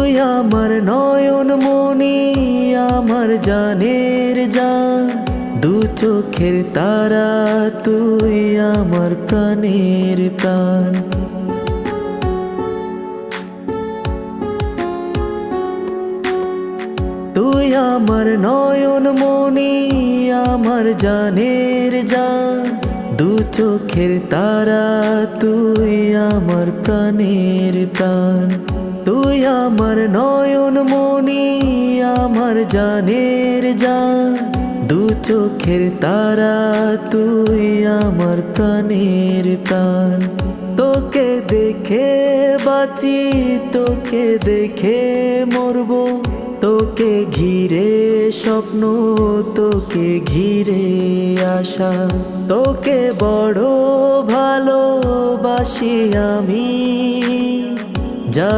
তুই আমার নয়ন মনি, আমার জানের জান, দু চোখের তারা, তুই আমার প্রাণের প্রাণ। তুই আমার নয়ন মনি, আমার জানের জান, দু চোখের তারা, তুই আমার প্রাণের প্রাণ। তুই আমার নয়ন মনি, আমার জানের জান, দু চোখের তারা, তুই আমার প্রাণের প্রাণ। তোকে দেখে বাঁচি, তোকে দেখে মরবো, তোকে ঘিরে স্বপ্ন, তোকে ঘিরে আশা। তোকে বড় ভালোবাসি আমি, যা